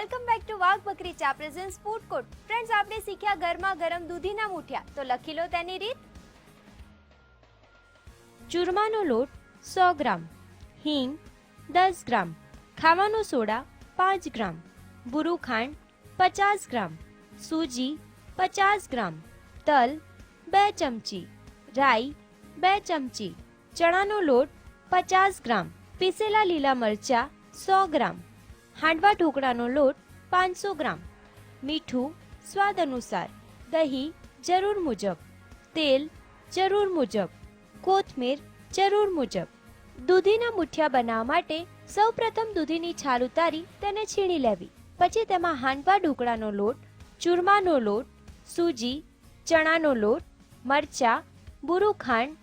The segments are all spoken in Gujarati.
વેલકમ બેક ટુ વાઘ બકરી ચા પ્રેઝન્સ ફૂડ કોર્ટ. ફ્રેન્ડ્સ, આપણે શીખ્યા ગરમા ગરમ દૂધીના મુઠિયા, તો લખી લો તેની રીત. ચૂરમાનો લોટ 100 ગ્રામ, હિંગ 10 ગ્રામ, ખાવાનો સોડા 5 ગ્રામ, બુરું ખાંડ 50 ગ્રામ, સૂજી 50 ગ્રામ, તલ 2 ચમચી, રાઈ 2 ચમચી, ચણાનો લોટ 50 ગ્રામ, પીસેલા લીલા મરચા 100 ગ્રામ, હાંડવા ઢોકળાનો લોટ 500 ગ્રામ, મીઠું સ્વાદ અનુસાર, દહીં જરૂર મુજબ, તેલ જરૂર મુજબ, કોથમીર જરૂર મુજબ. દૂધીના મુઠિયા બનાવવા માટે સૌપ્રથમ દૂધીની છાલ ઉતારી તેને છીણી લેવી. પછી તેમાં હાંડવા ઢોકળાનો લોટ, ચૂરમાનો લોટ, સૂજી, ચણાનો લોટ, મરચા, બુરું ખાંડ,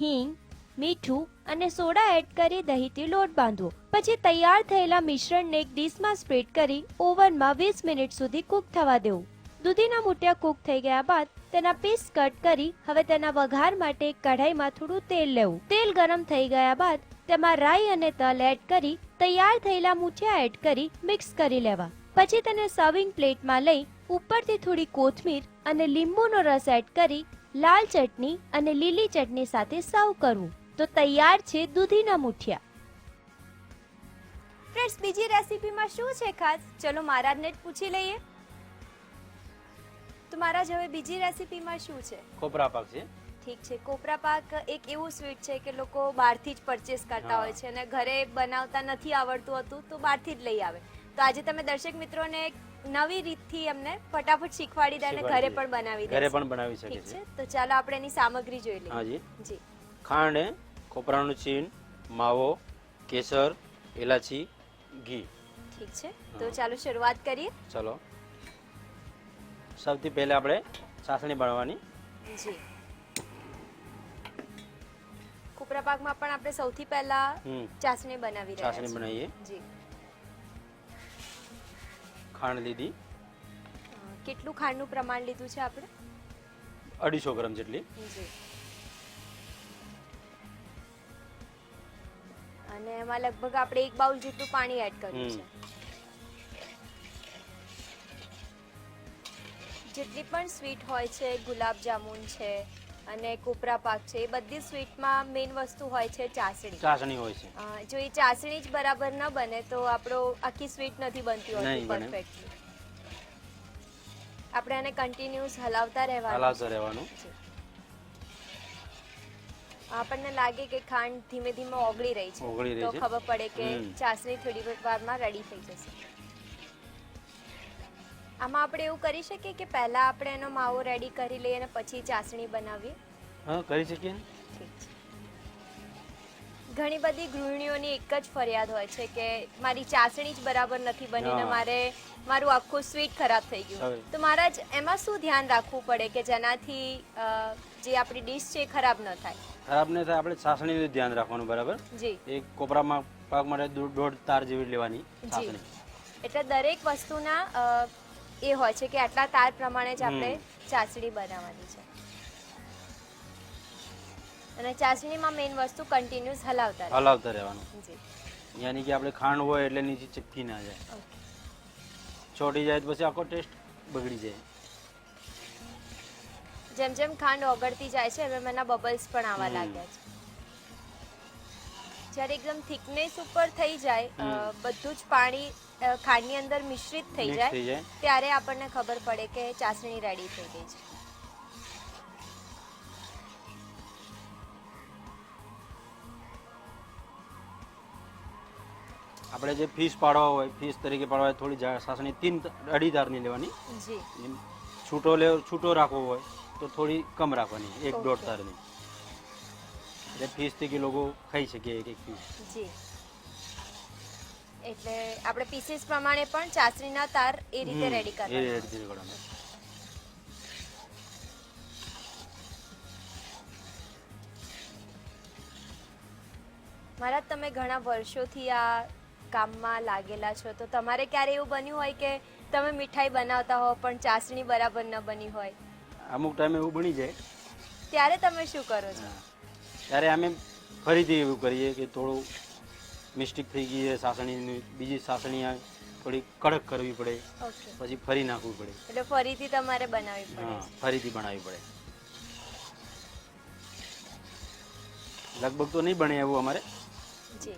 હિંગ, મીઠું અને સોડા એડ કરી દહીંથી લોટ બાંધવો. પછી તૈયાર થયેલા મિશ્રણને એક ડીશમાં સ્પ્રેડ કરી ઓવનમાં 20 મિનિટ સુધી કૂક થવા દેવું. દૂધીના મુઠિયા કૂક થઈ ગયા બાદ તેના પીસ કટ કરી હવે તેના વઘાર માટે એક કઢાઈમાં થોડું તેલ લેવું. તેલ ગરમ થઈ ગયા બાદ તેમાં રાઈ અને તલ એડ કરી તૈયાર થયેલા મુઠિયા એડ કરી મિક્સ કરી લેવા. પછી તેને સર્વિંગ પ્લેટમાં લઈ ઉપરથી થોડી કોથમીર અને લીંબુનો રસ એડ કરી લાલ ચટણી અને લીલી ચટણી સાથે સર્વ કરવું. તો તૈયાર છે દૂધીના મુઠિયા. ફ્રેન્ડ્સ, બીજી રેસીપીમાં શું છે ખાસ, ચલો મહારાજને જ પૂછી લઈએ. તો મહારાજ, હવે બીજી રેસીપીમાં શું છે? કોપરા પાક છે. ઠીક છે. કોપરા પાક એક એવું સ્વીટ છે કે લોકો બહારથી જ પરચેસ કરતા હોય છે અને ઘરે બનાવતા નથી આવડતું હતું તો બહારથી જ લઈ આવે. તો આજે તમે દર્શક મિત્રોને એક નવી રીતથી એમને ફટાફટ શીખવાડી દે અને ઘરે પણ બનાવી દે. ઘરે પણ બનાવી શકે છે. તો ચાલો આપણે એની સામગ્રી જોઈ લઈએ. હાજી જી. ખાંડ, કોપરાનું છીણ, માવો, કેસર, ઇલાચી, ઘી. ઠીક છે. તો ચાલો શરૂઆત કરીએ. ચલો, સૌથી પહેલા આપણે ચાસણી બનાવવાની. જી. કોપરા પાકમાં પણ આપણે સૌથી પહેલા ચાસણી બનાવી રહ્યા છીએ. ચાસણી બનાવીએ. જી. ખાંડ લીધી. કેટલું ખાંડનું પ્રમાણ લીધું છે આપણે? 250 ગ્રામ જેટલી. જી. અને એમાં લગભગ આપણે 1 બાઉલ જેટલું પાણી એડ કર્યું છે. જેટલી પણ સ્વીટ હોય છે, ગુલાબ જામુન છે અને કોપરા પાક છે, એ બધી સ્વીટમાં મેઇન વસ્તુ હોય છે ચાસણી. ચાસણી હોય છે. જો એ ચાસણી જ બરાબર ન બને તો આપણો આખી સ્વીટ નથી બનતી હોતી પરફેક્ટલી. આપણે એને કન્ટિન્યુઅસ હલાવતા રહેવાનું. આપણને લાગે કે ખાંડ ધીમે ધીમે ઓગળી રહી છે તો ખબર પડે કે ચાસણી થોડી વારમાં રેડી થઈ જશે. આમાં આપણે એવું કરી શકીએ કે પહેલા આપણે એનો માવો રેડી કરી લઈએ અને પછી ચાસણી બનાવીએ? હા, કરી શકીએ. ઠીક છે. ઘણી બધી ગૃહિણીઓની એક જ ફરિયાદ હોય છે કે મારી ચાસણી જ બરાબર નથી બની ને મારું આખું સ્વીટ ખરાબ થઈ ગયું. તો મહારાજ, એમાં શું ધ્યાન રાખવું પડે કે જેનાથી જે આપણી ડીશ છે એ ખરાબ ન થાય? ખરાબ ન થાય આપણે ચાસણીનું ધ્યાન રાખવાનું. બરાબર. જી. એક કોપરામાં પાક માટે 1.5 તાર જેવી લેવાની ચાસણી. એટલે દરેક વસ્તુના એ હોય છે કે આટલા તાર પ્રમાણે જ આપણે ચાસણી બનાવવાની છે. અને ચાસણીમાં મેઇન વસ્તુ કન્ટિન્યુઅસ હલાવતા રહેવાનું. જી. યાની કે આપણે ખાંડ હોય એટલે નીચે ચીપકી ના જાય. છોટી જાય તો પછી આખો ટેસ્ટ બગડી જાય. જેમ જેમ ખાંડ ઓગળતી જાય છે એમ એના બબલ્સ પણ આવવા લાગ્યા છે. જ્યારે એકદમ થિકનેસ ઉપર થઈ જાય, બધું જ પાણી ખાંડની અંદર મિશ્રિત થઈ જાય ત્યારે આપણને ખબર પડે કે ચાસણી રેડી થઈ ગઈ છે. આપણે જે ફીસ પાડવા હોય, ફીસ તરીકે પાડવા હોય, થોડી ચાસણી 3-2.5 તારની લેવાની. જી. છૂટો રાખવો હોય તો થોડી કમ રાખવાની, 1-1.5 તારની. એટલે ફીસથી કે લોકો ખાઈ શકે એક પીસ. જી. એટલે આપણે પીસીસ પ્રમાણે પણ ચાસણીના તાર એ રીતે રેડી કરવાના. મહારાજ, તમે ઘણા વર્ષોથી આ કામમાં લાગેલા છો, તો તમારે ક્યારે એવું બન્યું હોય કે તમે મીઠાઈ બનાવતા હો પણ ચાસણી બરાબર ન બની હોય? અમુક ટાઈમે એવું બની જાય. ત્યારે તમે શું કરો છો? ત્યારે અમે ફરીથી એવું કરીએ કે થોડું મિસ્ટેક થઈ ગઈ છે, સાસણીની બીજી સાસણી થોડી કડક કરવી પડે, ઓકે, પછી ફરી નાખવું પડે. એટલે ફરીથી તમારે બનાવવી પડે હા, છે. ફરીથી બનાવવી પડે. લગભગ તો નહીં બને એવું અમારે. જી,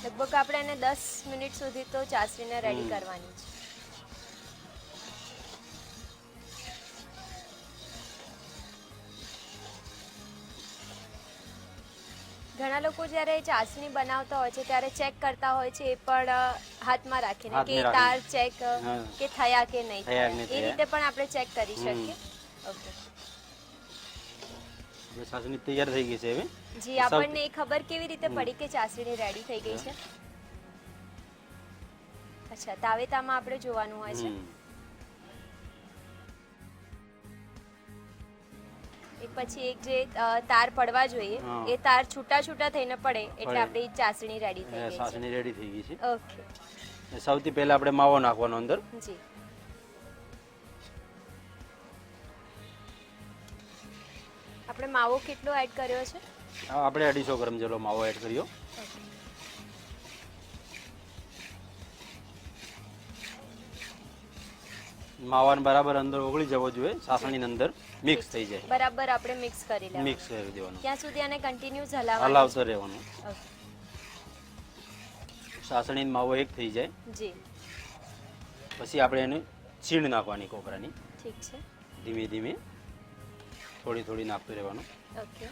લગભગ આપણે એને 10 મિનિટ સુધી તો ચાસણીને રેડી કરવાની છે. ઘણા લોકો જ્યારે ચાસણી બનાવતા હોય છે ત્યારે ચેક કરતા હોય છે એ પણ હાથમાં રાખીને કે હાથમાં તાર રાખીને. ચેક હા. કે થયા કે નહીં થયા થયા કે નહીં એ થયા. રીતે પણ આપણે ચેક કરી શકીએ. ઓકે, હવે ચાસણી તૈયાર થઈ ગઈ છે હવે. જી, આપણને એ ખબર કેવી રીતે પડી કે ચાસણી રેડી થઈ ગઈ છે? અચ્છા, તાવેતામાં આપણે જોવાનું હોય છે. હમ. એ પછી એક જે તાર પડવા જોઈએ હા. એ તાર છૂટા છૂટા થઈને પડે એટલે પડે. આપણી ચાસણી રેડી થઈ ગઈ છે. ચાસણી રેડી થઈ ગઈ છે. ઓકે, સૌથી પહેલા આપણે માવો નાખવાનો અંદર. જી, આપણે માવો કેટલો એડ કર્યો છે? આપણે 250 ગ્રામ જેટલો માવો એડ કર્યો. ઓકે, માવાને બરાબર અંદર ઓગળી જવો જોઈએ, ચાસણીની અંદર મિક્સ થઈ જાય. બરાબર આપણે મિક્સ કરી લેવાનું. મિક્સ કરી દેવાનું, ત્યાં સુધી આને કન્ટિન્યુઅસ હલાવવાનું. હલાવતો રહેવાનું. ઓકે, ચાસણી માવો એક થઈ જાય જી, પછી આપણે એને છીણ નાખવાની કોપરાની. ઠીક છે. ધીમે ધીમે થોડી થોડી નાખતું રહેવાનું. ઓકે,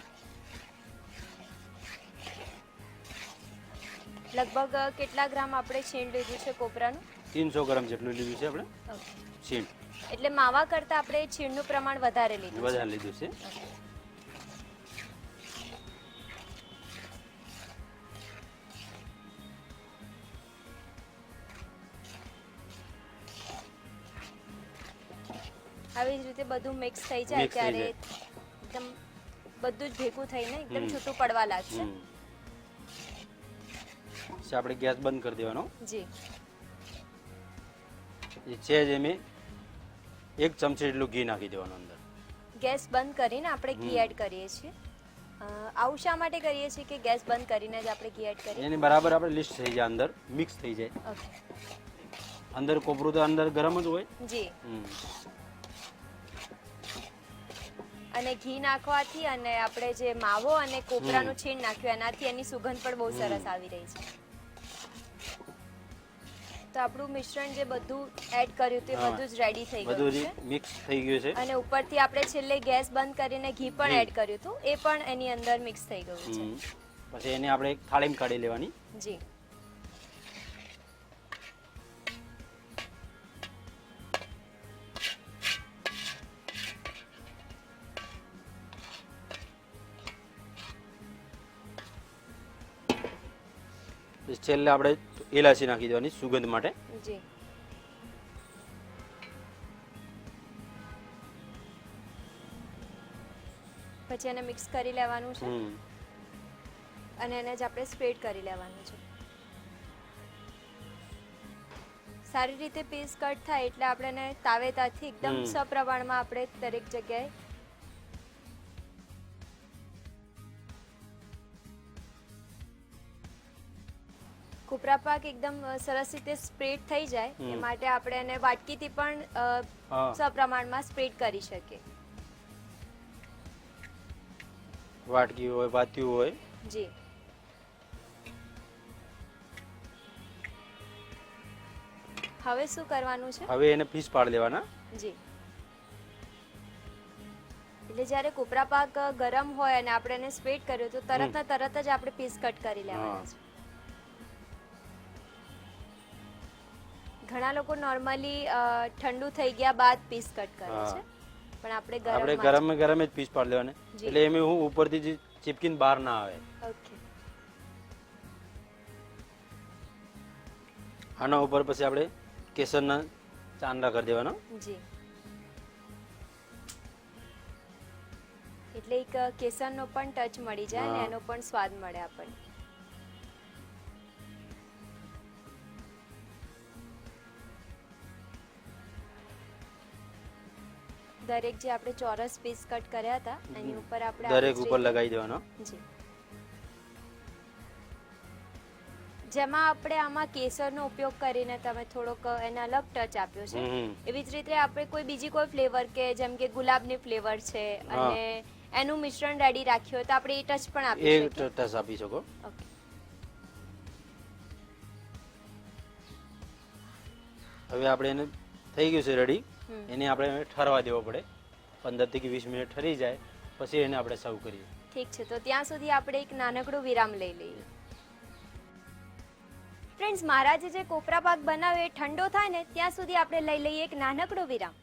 લગભગ કેટલા ગ્રામ આપણે છીણ લીધું છે કોપરાનું? 300 ગ્રામ જેટલું લીધું છે આપણે ઓકે, છીણ. એટલે માવા કરતાં આપણે છીણનું પ્રમાણ વધારે લીધું છે. વધારે લીધું છે. ઓકે. આવી જ રીતે બધું મિક્સ થઈ જાય Mix થઈ ત્યારે જાય. એકદમ બધું જ ભેગું થઈને એકદમ હમ. છૂટું પડવા લાગશે. હમ. પછી આપણે ગેસ બંધ કરી દેવાનો. જી, એ છે જ એમ 1 ચમચી જેટલું ઘી નાખી દેવાનું અંદર. ગેસ બંધ કરીને આપણે ઘી હમ. એડ કરીએ છીએ. આવું શા માટે કરીએ છીએ કે ગેસ બંધ કરીને જ આપણે ઘી એડ કરીએ? એની બરાબર આપણે લિસ્ટ થઈ જાય, અંદર મિક્સ થઈ જાય. ઓકે, અંદર કોપરું તો અંદર ગરમ જ હોય. જી, હમ. અને ઘી નાખવાથી અને આપણે જે માવો અને કોપરાનું છીણ નાખ્યું એનાથી એની સુગંધ પણ બહુ સરસ આવી રહી છે. તો આપણું મિશ્રણ જે બધું એડ કર્યું તે હા. બધું જ રેડી થઈ બધું ગયું છે. મિક્સ થઈ ગયું છે. અને ઉપરથી આપણે છેલ્લે ગેસ બંધ કરીને ઘી પણ ઘી. એડ કર્યું હતું એ પણ એની અંદર મિક્સ થઈ ગયું છે. હમ. પછી એને આપણે એક થાળીમાં કાઢી લેવાની. જી, પછી છેલ્લે આપણે એલાચી નાખી દેવાની સુગંધ માટે. જી, પછી એને મિક્સ કરી લેવાનું છે હમ. અને એને જ આપણે સ્પ્રેડ કરી લેવાનું છે. સારી રીતે પીસ કટ થાય એટલે આપણે એને તાવેતાથી એકદમ હમ. સપ્રમાણમાં આપણે દરેક જગ્યાએ કુપરા પાક એકદમ સરસ રીતે સ્પ્રેડ થઈ જાય એ હમ. માટે આપણે એને વાટકીથી પણ હા. સપ્રમાણમાં સ્પ્રેડ કરી શકીએ. વાટકી હોય, પાતિયું હોય. જી, હવે શું કરવાનું છે? હવે એને પીસ પાડી દેવાના. જી, એટલે જ્યારે કોપરા પાક ગરમ હોય અને આપણે એને સ્પ્રેડ કર્યો તો તરત ને તરત જ આપણે પીસ કટ કરી લેવાના છે. ઘણા લોકો નોર્મલી ઠંડુ થઈ ગયા બાદ પીસ કટ કરે હા. છે પણ આપણે આપણે ગરમ ગરમ ગરમ જ પીસ પાડી દેવાના. જી. એટલે એમ હું ઉપરથી જે ચીપકીને બહાર ના આવે. ઓકે, આના ઉપર પછી આપણે કેસરના ચાંદા કરી દેવાના. જી, એટલે એક કેસરનો પણ ટચ મળી જાય અને હા. એનો પણ સ્વાદ મળે આપણને. દરેક જે આપણે ચોરસ પીસ કટ કર્યા હતા એની ઉપર આપણે દરેક આવી જ ઉપર રીતે- લગાવી દેવાનો. જી, જેમાં આપણે આમાં કેસરનો ઉપયોગ કરીને તમે થોડોક એને અલગ ટચ આપ્યો છે. એવી જ રીતે આપણે કોઈ બીજી કોઈ ફ્લેવર કે જેમ કે ગુલાબની ફ્લેવર છે અને એનું મિશ્રણ રેડી રાખ્યું હોય તો આપણે એ ટચ પણ આપી એ શકીએ. ટચ આપી શકો. ઓકે. હવે આપણે એને થઈ ગયું છે રેડી. એને આપણે ઠરવા દેવો પડે. 15 થી 20 મિનિટ ઠરી જાય પછી એને આપણે સર્વ કરીએ. ઠીક છે, તો ત્યાં સુધી આપણે એક નાનકડો વિરામ લઈ લઈએ. ફ્રેન્ડ્સ, મહારાજે જે કોપરા પાક બનાવ્યો એ ઠંડો થાય ને ત્યાં સુધી આપણે લઈ લઈએ એક નાનકડો વિરામ.